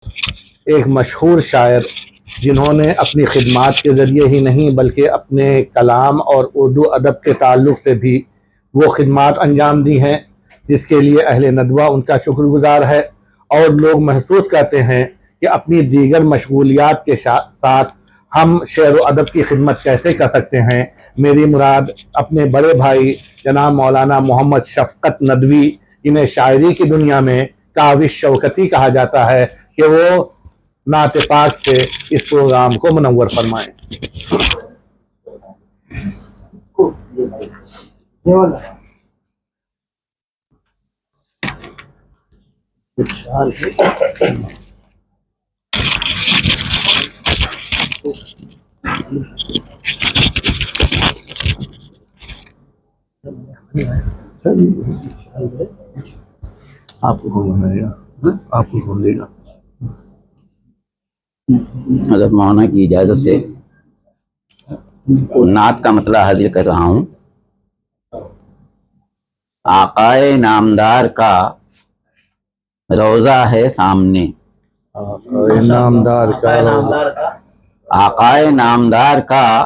ایک مشہور شاعر جنہوں نے اپنی خدمات کے ذریعے ہی نہیں بلکہ اپنے کلام اور اردو ادب کے تعلق سے بھی وہ خدمات انجام دی ہیں جس کے لیے اہل ندوہ ان کا شکر گزار ہے، اور لوگ محسوس کرتے ہیں کہ اپنی دیگر مشغولیات کے ساتھ ہم شعر و ادب کی خدمت کیسے کر سکتے ہیں۔ میری مراد اپنے بڑے بھائی جناب مولانا محمد شفقت ندوی، انہیں شاعری کی دنیا میں کاوش شوکتی کہا جاتا ہے، کہ وہ نعت پاک سے اس پروگرام کو منور فرمائیں۔ آپ کو کون بنائے گا؟ آپ کو کون دے گا؟ حضرت مولانا کی اجازت سے نعت کا مطلب حاضر کر رہا ہوں۔ آقائے نامدار کا روضہ ہے سامنے، آقائے نامدار کا آقائے نامدار کا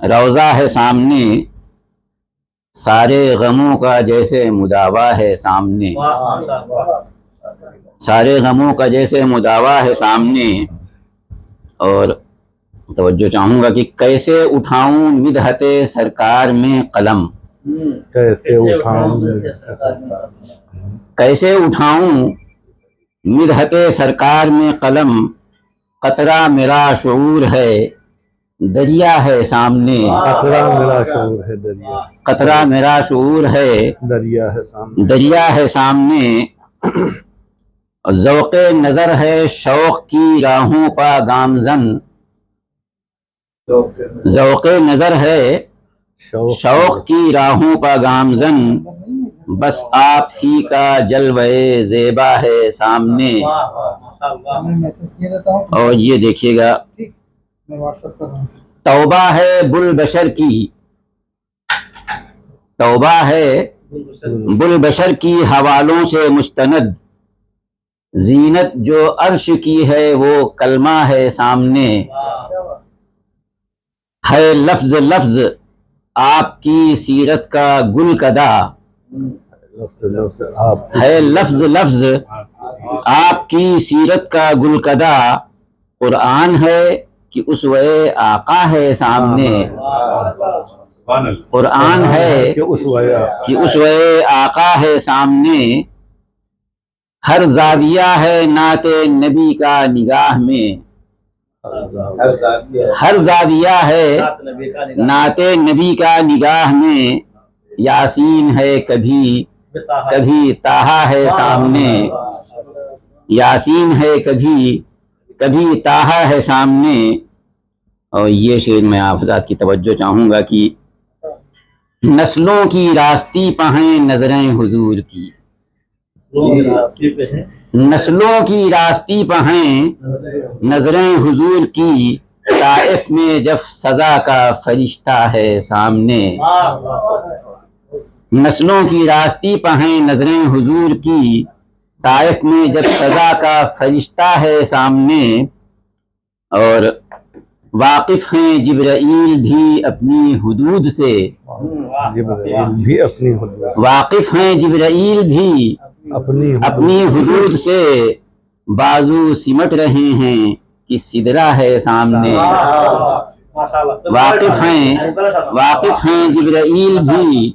روضہ ہے سامنے، سارے غموں کا جیسے مداوا ہے سامنے، سارے غموں کا جیسے مداوا ہے سامنے۔ اور توجہ چاہوں گا کہ کیسے اٹھاؤں مدحت سرکار میں قلم، کیسے اٹھاؤں کیسے اٹھاؤں مدحت سرکار میں قلم، قطرہ میرا شعور ہے دریا ہے سامنے، قطرہ میرا شعور ہے دریا، قطرہ میرا شعور ہے دریا ہے سامنے، دریا ہے سامنے۔ ذوق نظر ہے شوق کی راہوں پا گامزن، ذوق نظر ہے شوق کی راہوں پا گامزن، بس آپ ہی کا جلوے زیبا ہے سامنے۔ اور یہ دیکھیے گا، توبہ ہے بل کی، توبہ ہے بل کی حوالوں سے مستند، زینت جو عرش کی ہے وہ کلمہ ہے سامنے، ہے لفظ لفظ آپ کی سیرت کا گل کدا، ہے لفظ لفظ آپ کی سیرت کا گل کدا، قرآن ہے کہ اسوہ آقا ہے سامنے، قرآن ہے کہ اسوہ آقا ہے سامنے، ہر زاویہ ہے نعت نبی کا نگاہ میں، ہر زاویہ ہے نعت نبی کا نگاہ میں، یاسین ہے کبھی کبھی طٰہٰ ہے سامنے، یاسین ہے کبھی کبھی طٰہٰ ہے سامنے۔ اور یہ شعر میں آپ حضرات کی توجہ چاہوں گا کہ نسلوں کی راستی پہ ہیں نظریں حضور کی، نسلوں کی راستی پہ ہیں نظریں حضور کی، طائف میں جب سزا کا فرشتہ ہے سامنے، نسلوں کی راستی پہ ہیں نظریں حضور کی، طائف میں جب سزا کا فرشتہ ہے سامنے۔ اور واقف ہیں جبرائیل بھی اپنی حدود سے، جبرائیل بھی اپنی حدود، واقف ہیں جبرائیل بھی اپنی حدود سے، بازو سمٹ رہے ہیں کہ سدرہ ہے سامنے، واقف ہیں جبرائیل بھی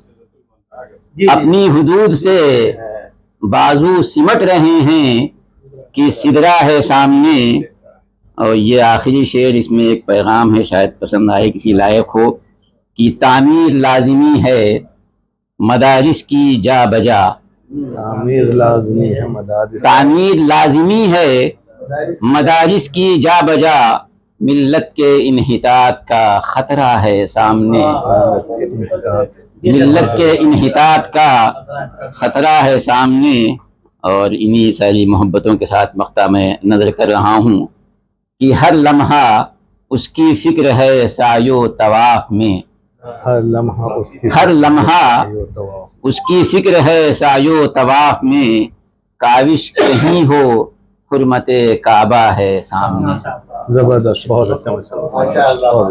اپنی حدود سے، بازو سمٹ رہے ہیں کہ سدرہ ہے سامنے۔ اور یہ آخری شعر، اس میں ایک پیغام ہے، شاید پسند آئے کسی لائق ہو، کہ تعمیر لازمی ہے مدارس کی جا بجا، تعمیر لازمی ہے مدارس، تعمیر لازمی ہے مدارس کی جا بجا، ملت کے انحطاط کا خطرہ ہے سامنے، ملت کے انحطاط کا خطرہ ہے سامنے۔ اور انہی ساری محبتوں کے ساتھ مقطع میں نظر کر رہا ہوں کہ ہر لمحہ اس کی فکر ہے سعی و طواف میں، ہر لمحہ اس کی فکر ہے سعی و طواف میں، کاوش کہیں ہو حرمت کعبہ ہے سامنے. زبردست، بہت اچھا، ماشاء اللہ.